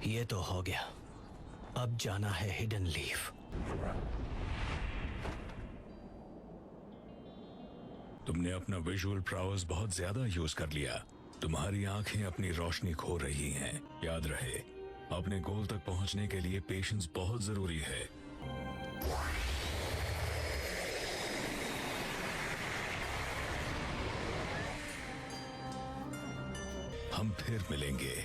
ये तो हो गया। अब जाना है हिडन लीफ। तुमने अपना विजुअल प्राउस बहुत ज्यादा यूज कर लिया। तुम्हारी आंखें अपनी रोशनी खो रही हैं। याद रहे, अपने गोल तक पहुंचने के लिए पेशेंस बहुत जरूरी है। हम फिर मिलेंगे।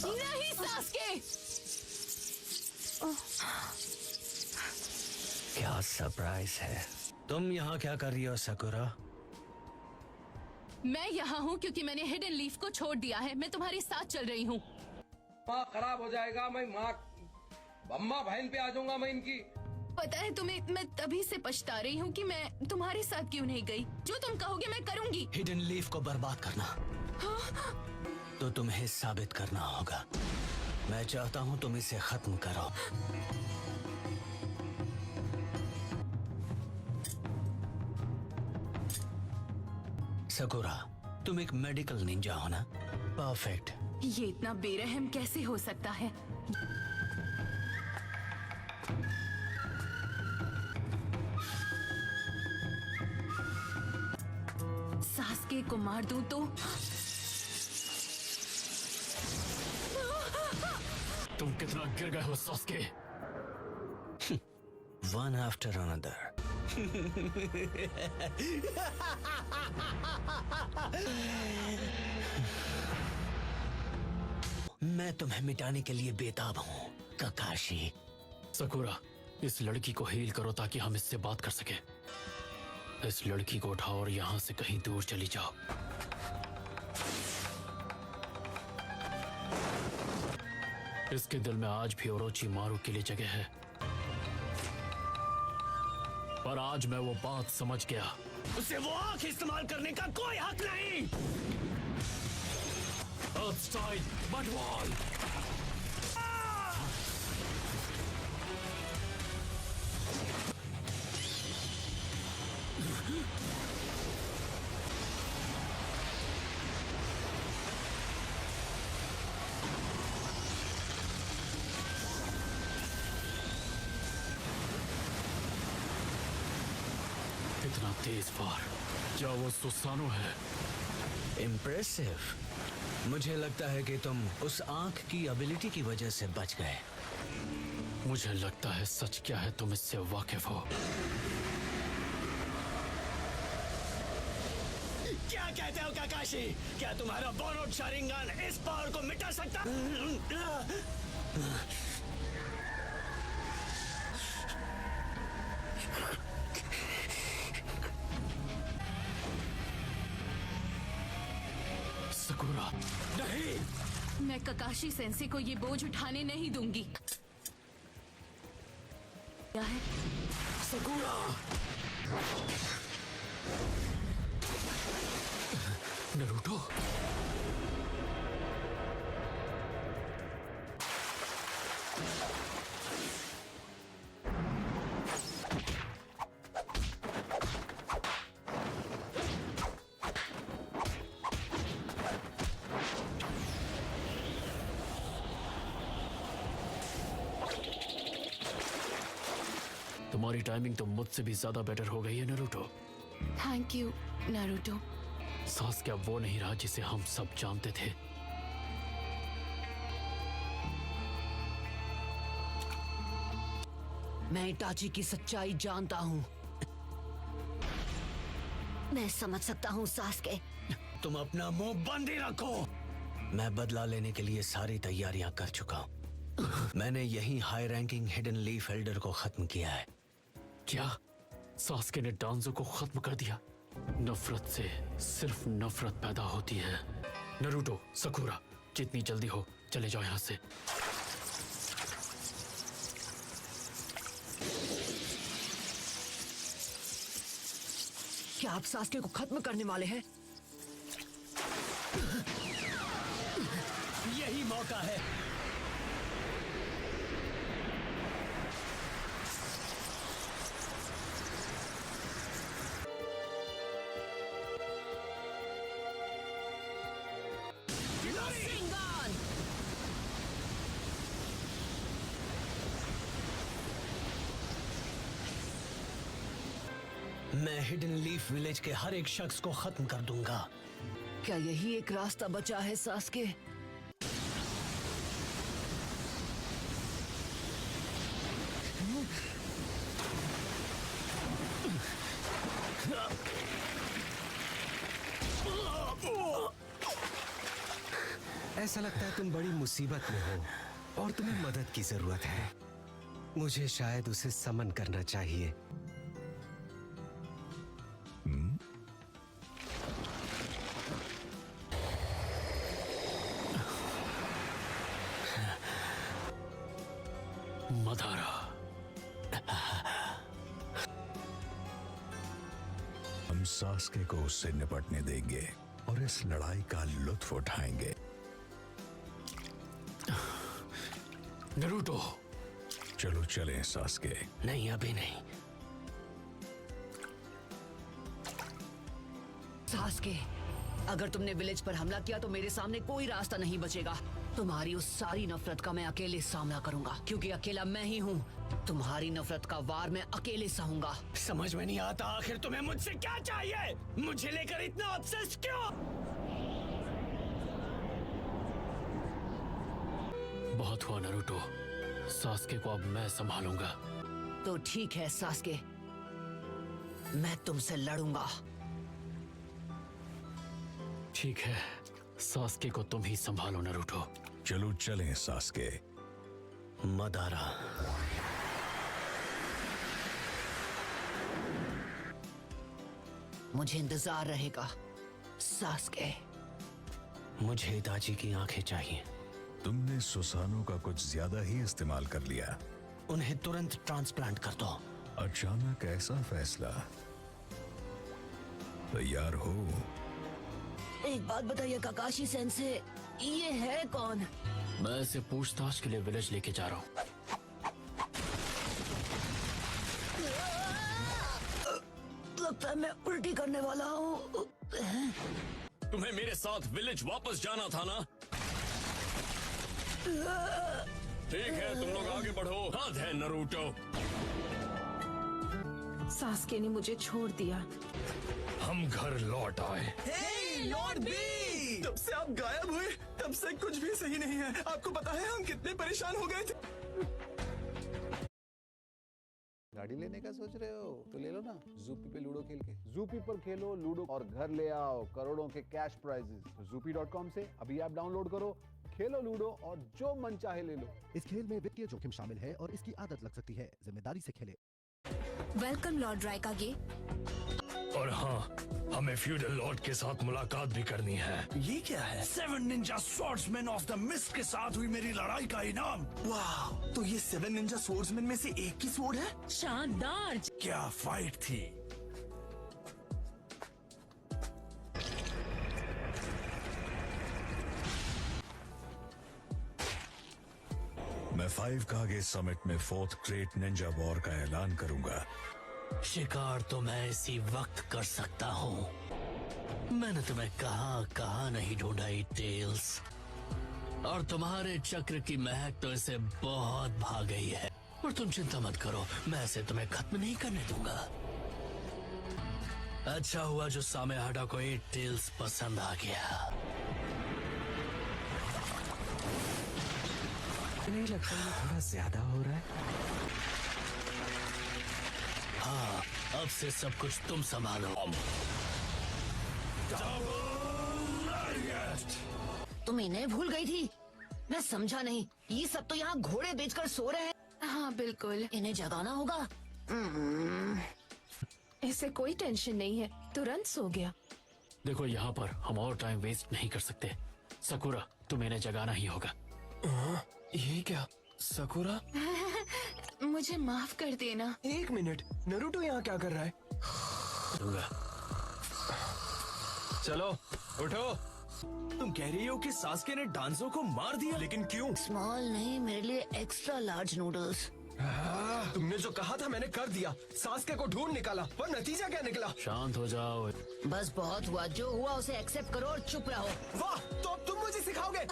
नहीं सास्के! क्या सरप्राइज है। तुम यहाँ क्या कर रही हो साकुरा? मैं यहाँ हूँ क्योंकि मैंने हिडन लीफ को छोड़ दिया है। मैं तुम्हारे साथ चल रही हूँ। माँ खराब हो जाएगा। मैं माँ अम्मा बहन पे आ जाऊंगा मैं इनकी। पता है तुम्हें, मैं तभी से पछता रही हूँ कि मैं तुम्हारे साथ क्यों नहीं गई। जो तुम कहोगे मैं करूँगी। हिडन लीफ को बर्बाद करना तो तुम्हें साबित करना होगा। मैं चाहता हूँ तुम इसे खत्म करो। सकुरा, तुम एक मेडिकल निंजा हो ना? परफेक्ट। ये इतना बेरहम कैसे हो सकता है? सास्के को मार दूं तो? तुम कितना गिर गए हो सास्के? One after another. मैं तुम्हें मिटाने के लिए बेताब हूँ ककाशी। सकुरा, इस लड़की को हील करो ताकि हम इससे बात कर सकें। इस लड़की को उठाओ और यहाँ से कहीं दूर चली जाओ। इसके दिल में आज भी ओरोचिमारू के लिए जगह है, पर आज मैं वो बात समझ गया। उसे वो आंख इस्तेमाल करने का कोई हक नहीं। Earthstone, Mud Wall! कितना तेज फार! क्या वो सुसानो है? इम्प्रेसिव। मुझे लगता है कि तुम उस आंख की एबिलिटी की वजह से बच गए। मुझे लगता है सच क्या है तुम इससे वाकिफ हो। क्या कहते हो काकाशी? क्या तुम्हारा बोरोड शारिंगन इस पावर को मिटा सकता? सकुरा, नहीं। मैं ककाशी सेंसे को ये बोझ उठाने नहीं दूंगी। क्या है? सकुरा! नारुतो, तुम्हारी टाइमिंग तो मुझसे भी ज्यादा बेटर हो गई है Naruto. Thank you Naruto. Sasuke अब वो नहीं रहा जिसे हम सब जानते थे। मैं इटाची की सच्चाई जानता हूँ। मैं समझ सकता हूँ सास्के। तुम अपना मुंह बंद ही रखो। मैं बदला लेने के लिए सारी तैयारियां कर चुका हूँ। मैंने यही high ranking hidden leaf Elder को खत्म किया है। क्या सास्के ने डांजो को खत्म कर दिया? नफरत से सिर्फ नफरत पैदा होती है। नारुतो, सकुरा, जितनी जल्दी हो चले जाओ यहाँ से। क्या आप सास्के को खत्म करने वाले हैं? यही मौका है। Rasengan! मैं हिडन लीफ विलेज के हर एक शख्स को खत्म कर दूंगा। क्या यही एक रास्ता बचा है सास्के? ऐसा लगता है तुम बड़ी मुसीबत में हो और तुम्हें मदद की जरूरत है। मुझे शायद उसे समन करना चाहिए। मदारा, हम सास्के को उससे निपटने देंगे और इस लड़ाई का लुत्फ उठाएंगे। नरूटो, चलो चलें सास्के। नहीं, अभी नहीं। सास्के, अगर तुमने विलेज पर हमला किया तो मेरे सामने कोई रास्ता नहीं बचेगा। तुम्हारी उस सारी नफरत का मैं अकेले सामना करूंगा, क्योंकि अकेला मैं ही हूँ। तुम्हारी नफरत का वार मैं अकेले सहूंगा। समझ में नहीं आता आखिर तुम्हें मुझसे क्या चाहिए? मुझे लेकर इतना ऑब्सेस्ड क्यों? बहुत हुआ नरूटो। सास्के को अब मैं संभालूंगा। तो ठीक है सास्के, मैं तुमसे लड़ूंगा। ठीक है, सास्के को तुम ही संभालो नरूटो। चलो चलें सास्के। मदारा, मुझे इंतजार रहेगा सास्के। मुझे इताची की आंखें चाहिए। तुमने सुसानो का कुछ ज्यादा ही इस्तेमाल कर लिया। उन्हें तुरंत ट्रांसप्लांट कर दो। अचानक ऐसा फैसला। तैयार हो? एक बात बताइए काकाशी सेंसे, ये है कौन? मैं इसे पूछताछ के लिए विलेज लेके जा रहा हूँ। लगता है मैं उल्टी करने वाला हूँ। तुम्हें मेरे साथ विलेज वापस जाना था ना? ठीक है, तुम लोग आगे बढ़ो। हाथ है नरूटो। सास्के ने मुझे छोड़ दिया। हम घर लौट आए। लॉर्ड बी, तब से आप गायब हुए, तब से कुछ भी सही नहीं है। आपको पता है हम कितने परेशान हो गए थे। गाड़ी लेने का सोच रहे हो तो ले लो ना, ज़ूपी पे लूडो खेल के। ज़ूपी पर खेलो लूडो और घर ले आओ करोड़ों के कैश प्राइजेस। तो ज़ूपी.com से अभी ऐप डाउनलोड करो, खेलो लूडो और जो मन चाहे ले लो। इस खेल में वित्तीय जोखिम शामिल है और इसकी आदत लग सकती है। जिम्मेदारी से खेलें। Welcome lord Raikage. और हाँ, हमें फ्यूडल लॉर्ड के साथ मुलाकात भी करनी है। ये क्या है? 7 Ninja swordsman of the mist के साथ हुई मेरी लड़ाई का इनाम। वाह, तो ये 7 निंजा स्वॉर्ड्समैन में से एक की स्वॉर्ड है? शानदार। क्या फाइट थी। मैं 5 कागे समिट में 4th ग्रेट निंजा वॉर का ऐलान करूंगा। शिकार तो मैं इसी वक्त कर सकता हूँ। मैंने तुम्हें कहाँ नहीं ढूंढा ये टेल्स, और तुम्हारे चक्र की महक तो इसे बहुत भा गई है। और तुम चिंता मत करो, मैं इसे तुम्हें खत्म नहीं करने दूंगा। अच्छा हुआ जो सामेहाडा को ये टेल्स पसंद आ गया। नहीं लगता ये थोड़ा ज्यादा हो रहा है? हाँ, अब से सब कुछ तुम संभालो। तुम इन्हें भूल गई थी? मैं समझा नहीं। ये सब तो यहाँ घोड़े बेचकर सो रहे हैं। हाँ बिल्कुल, इन्हें जगाना होगा। इसे कोई टेंशन नहीं है, तुरंत सो गया। देखो, यहाँ पर हम और टाइम वेस्ट नहीं कर सकते। सकुरा, तुम्हें इन्हें जगाना ही होगा। ये क्या सकुरा? मुझे माफ कर देना। एक मिनट, नरूटो यहाँ क्या कर रहा है? दूंगा। चलो उठो। तुम कह रही हो कि सास्के ने डांजो को मार दिया, लेकिन क्यों? स्मॉल नहीं, मेरे लिए एक्स्ट्रा लार्ज नूडल्स। तुमने जो कहा था मैंने कर दिया। सास्के को ढूंढ निकाला, पर नतीजा क्या निकला? शांत हो जाओ। बस बहुत हुआ, जो हुआ उसे एक्सेप्ट करो और चुप रहो। वाह, तो अब तुम मुझे सिखाओगे?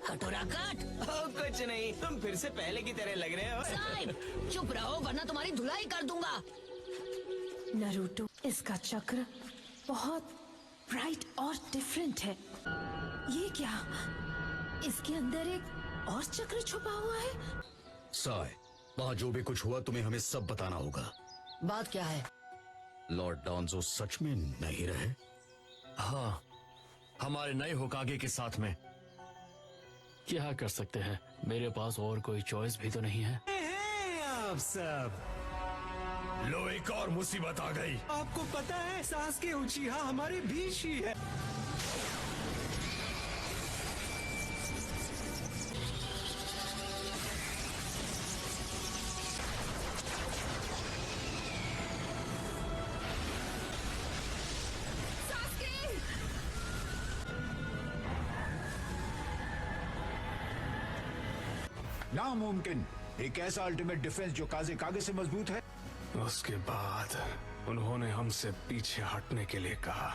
कटोरा काट। कुछ नहीं, तुम फिर से पहले की तरह लग रहे हो। साहिब चुप रहो वरना तुम्हारी धुलाई कर दूंगा। नरूटो, इसका चक्र बहुत ब्राइट और डिफरेंट है। ये क्या? इसके अंदर एक और चक्र छुपा हुआ है? साय, वहाँ जो भी कुछ हुआ तुम्हें हमें सब बताना होगा। बात क्या है? लॉर्ड डांजो सच में नहीं रहे? हाँ, हमारे नए होकागे के साथ में। क्या कर सकते हैं, मेरे पास और कोई चॉइस भी तो नहीं है। आप सब लो, एक और मुसीबत आ गई। आपको पता है सास्के उचिहा हमारे बीच ही है। नामुमकिन, एक ऐसा अल्टीमेट डिफेंस जो काजे कागे से मजबूत है। उसके बाद उन्होंने हमसे पीछे हटने के लिए कहा।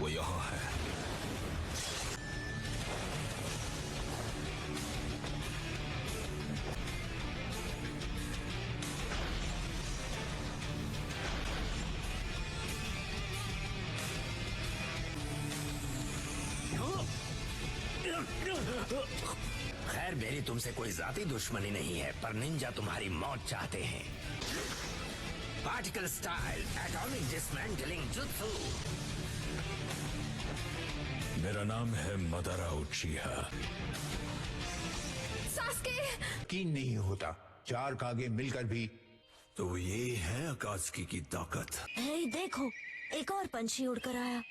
वो यहाँ है। खैर, मेरी तुमसे कोई जाती दुश्मनी नहीं है, पर निंजा तुम्हारी मौत चाहते हैं। Particle style atomic dismantling jutsu. मेरा नाम है मदारा उचिहा। सास्के! यकीन नहीं होता, 4 कागे मिलकर भी। तो ये है अकात्सुकी की ताकत। हे देखो, एक और पंछी उड़कर आया।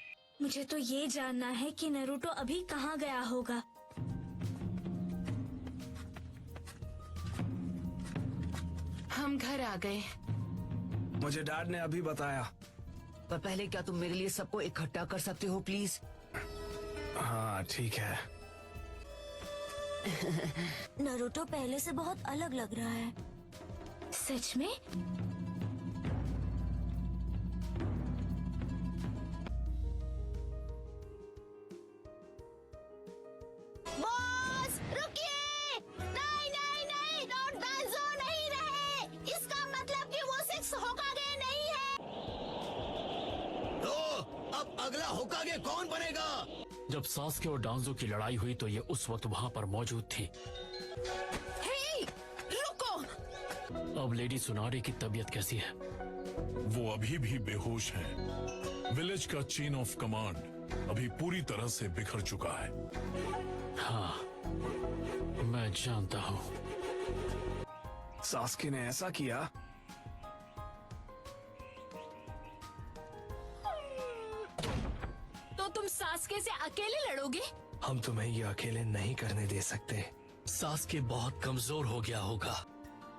मुझे तो ये जानना है कि नरूटो अभी कहाँ गया होगा। हम घर आ गए। मुझे डैड ने अभी बताया। पर पहले क्या तुम मेरे लिए सबको इकट्ठा कर सकते हो प्लीज? हाँ ठीक है। नरूटो पहले से बहुत अलग लग रहा है। सच में? बॉस, रुकिए! नहीं नहीं नहीं, लॉर्ड डांजो नहीं रहे। इसका मतलब कि वो 6 होकागे नहीं है। तो अब अगला होकागे कौन बनेगा? जब सास्के और डांजो की लड़ाई हुई तो ये उस वक्त वहाँ पर मौजूद थी। हे, रुको! अब लेडी सुनारे की तबीयत कैसी है? वो अभी भी बेहोश हैं। विलेज का चेन ऑफ कमांड अभी पूरी तरह से बिखर चुका है। हाँ, मैं जानता हूँ। सास्के ने ऐसा किया। तो तुम सास्के से अकेले लड़ोगे? हम तुम्हें ये अकेले नहीं करने दे सकते। सास्के बहुत कमजोर हो गया होगा,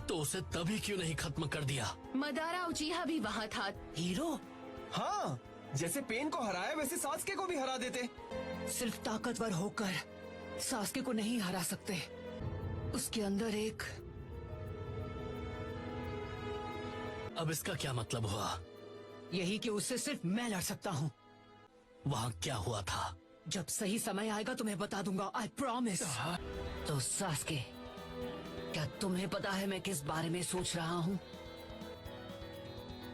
तो उसे तभी क्यों नहीं खत्म कर दिया? मदारा उचिहा भी वहाँ था। हीरो? हाँ, जैसे पेन को हराया वैसे सास्के को भी हरा देते। सिर्फ ताकतवर होकर सास्के को नहीं हरा सकते। उसके अंदर एक... अब इसका क्या मतलब हुआ? यही कि उससे सिर्फ मैं लड़ सकता हूँ। वहाँ क्या हुआ था? जब सही समय आएगा तुम्हें बता दूंगा, आई प्रॉमिस। तो सास्के, क्या तुम्हें पता है मैं किस बारे में सोच रहा हूँ?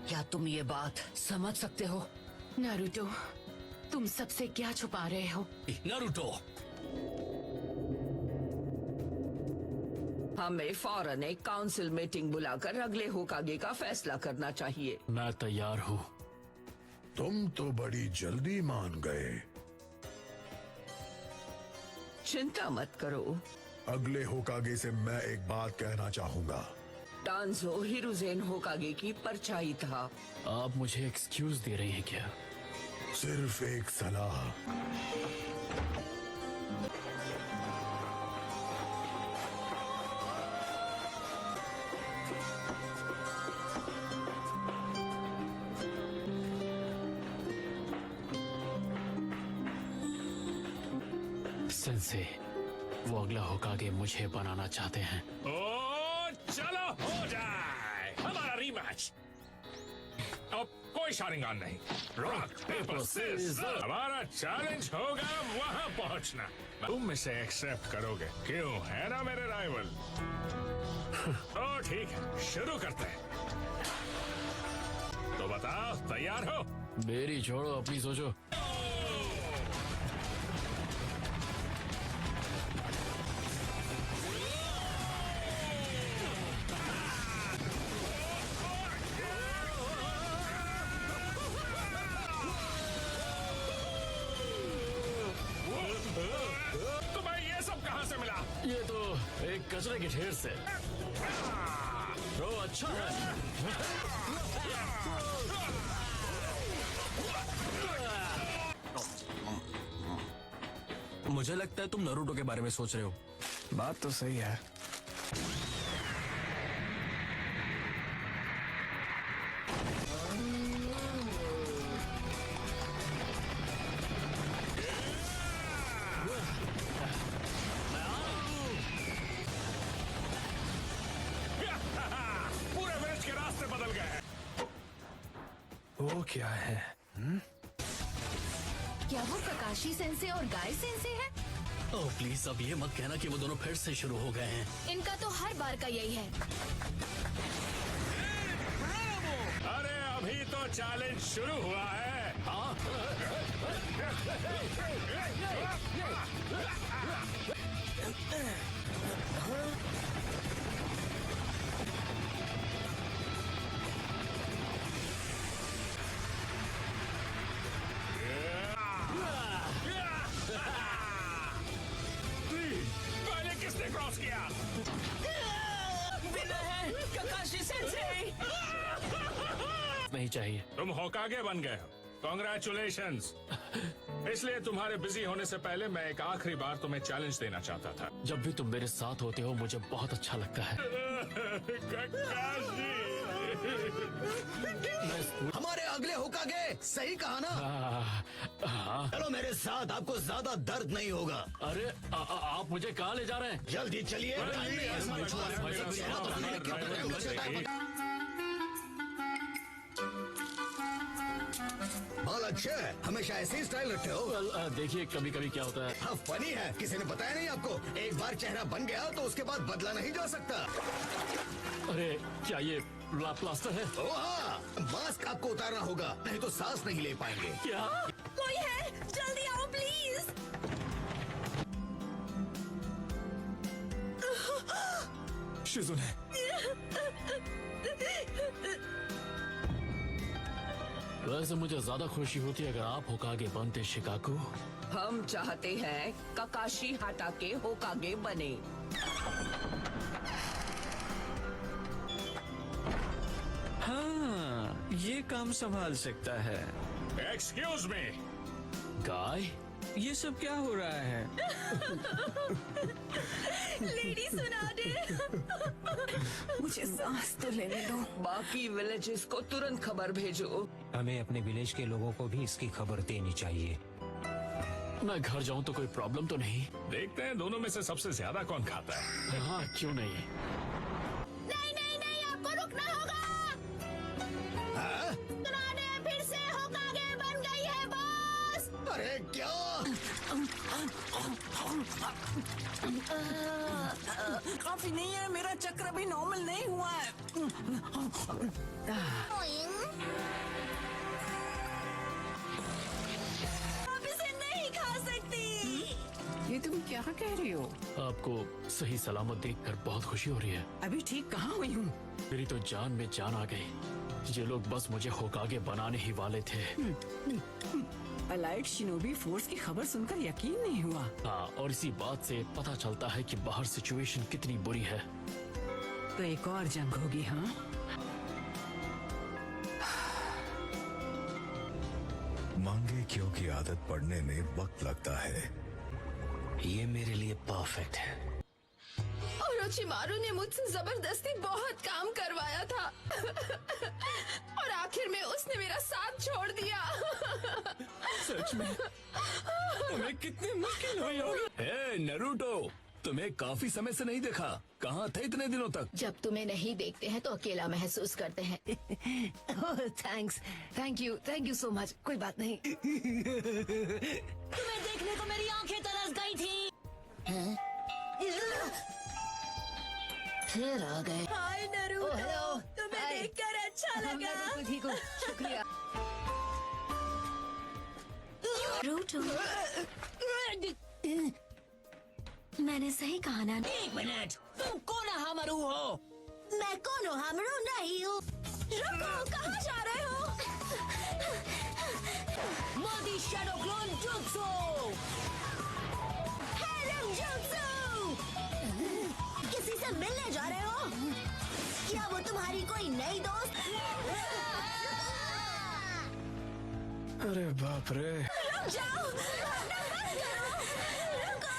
क्या तुम ये बात समझ सकते हो? नारुतो, तुम सबसे क्या छुपा रहे हो? नारुतो! हमें फौरन एक काउंसिल मीटिंग बुलाकर अगले होकागे का फैसला करना चाहिए। मैं तैयार हूँ। तुम तो बड़ी जल्दी मान गए। चिंता मत करो। अगले होकागे से मैं एक बात कहना चाहूंगा। डांजो हिरुजेन होकागे की परछाई था। आप मुझे एक्सक्यूज दे रही हैं क्या? सिर्फ एक सलाह। सेंसे, वो अगला होकागे मुझे बनाना चाहते हैं। ओ चलो हो जाए हमारा रीमैच। अब कोई शारिंगान नहीं, रॉक पेपर सीजर। हमारा चैलेंज होगा वहां पहुंचना। तुम इसे एक्सेप्ट करोगे, क्यों? है ना मेरे राइवल? तो ठीक है, शुरू करते हैं। तो बताओ, तैयार हो? मेरी छोड़ो, अपनी सोचो। तुम्हें ये सब कहां से मिला? ये तो एक कचरे के ढेर से। तो अच्छा है। मुझे लगता है तुम नरूटो के बारे में सोच रहे हो। बात तो सही है। पूरे विलेज के रास्ते बदल गए हैं। वो क्या है? क्या वो ककाशी सेंसे और गाय सेंसे है? ओह प्लीज, अब ये मत कहना कि वो दोनों फिर से शुरू हो गए हैं। इनका तो हर बार का यही है। अरे अभी तो चैलेंज शुरू हुआ है। हाँ? पहले किसने क्रॉस किया? ककाशी सेंसे। नहीं चाहिए। तुम होकागे बन गए हो, कॉन्ग्रेचुलेशंस। इसलिए तुम्हारे बिजी होने से पहले मैं एक आखिरी बार तुम्हें चैलेंज देना चाहता था। जब भी तुम मेरे साथ होते हो मुझे बहुत अच्छा लगता है। हमारे अगले होकागे, सही कहा ना? चलो मेरे साथ, आपको ज्यादा दर्द नहीं होगा। अरे आप मुझे कहाँ ले जा रहे हैं? जल्दी चलिए। बाल अच्छे है, हमेशा ऐसे ही स्टाइल रखते हो। देखिए कभी कभी क्या होता है। हाँ फनी है, किसी ने बताया नहीं आपको? एक बार चेहरा बन गया तो उसके बाद बदला नहीं जा सकता। अरे क्या ये प्लास्टर है? ओ हाँ, मास्क आपको उतारना होगा, नहीं तो सांस नहीं ले पाएंगे। क्या? कोई है? जल्दी आओ प्लीज। शिजुने, वैसे मुझे ज्यादा खुशी होती अगर आप होकागे बनते शिकाकू। हम चाहते हैं ककाशी हाटाके होकागे बने। हाँ, ये काम संभाल सकता है। एक्सक्यूज मी, गाय, ये सब क्या हो रहा है? लेडी सुना दे। मुझे सांस तो लेने दो। बाकी विलेजेस को तुरंत खबर भेजो। हमें अपने विलेज के लोगों को भी इसकी खबर देनी चाहिए। मैं घर जाऊं तो कोई प्रॉब्लम तो नहीं? देखते हैं दोनों में से सबसे ज्यादा कौन खाता है। हाँ क्यों नहीं। नहीं, आपको रुकना होगा। सुना दे, फिर से होकागे बन गई है बॉस। अरे क्या? काफी नहीं है, मेरा चक्र अभी नॉर्मल नहीं हुआ है। आप इसे नहीं खा सकती। ये तुम क्या कह रही हो? आपको सही सलामत देखकर बहुत खुशी हो रही है। अभी ठीक कहाँ हुई हूँ? मेरी तो जान में जान आ गई। ये लोग बस मुझे होकागे बनाने ही वाले थे। अलाइड शिनोबी फोर्स की खबर सुनकर यकीन नहीं हुआ। हाँ, और इसी बात से पता चलता है कि बाहर सिचुएशन कितनी बुरी है। तो एक और जंग होगी। हाँ, मांगे क्यों की आदत पड़ने में वक्त लगता है। ये मेरे लिए परफेक्ट है। ओरोचिमारू ने मुझसे जबरदस्ती बहुत काम करवाया था और आखिर में उसने मेरा साथ छोड़ दिया। सच में तुम्हें कितनी मुश्किल हुई होगी। हे नरूटो, तुम्हें काफी समय से नहीं देखा, कहाँ थे इतने दिनों तक? जब तुम्हें नहीं देखते हैं तो अकेला महसूस करते हैं। Thanks, thank you so much. कोई बात नहीं। तुम्हें देखने को मेरी आंखें तरस गई थी। फिर आ गए। हाय नरूटो, हेलो। तुम्हें हाय। देखकर अच्छा लगा। मैं बिल्कुल ठीक हूँ, शुक्रिया। नरूटो, मैंने सही कहा ना? 1 मिनट, तुम कोनोहामारू हो? मैं कोनोहामारू नहीं हूँ। रुको, कहाँ जा रहे हो? मोदी शैडो क्लोन जुत्सु। हेरम जुत्सु! किसी से मिलने जा रहे हो? क्या वो तुम्हारी कोई नई दोस्त? अरे बाप रे। रुक जाओ! भागना बंद करो! रुको!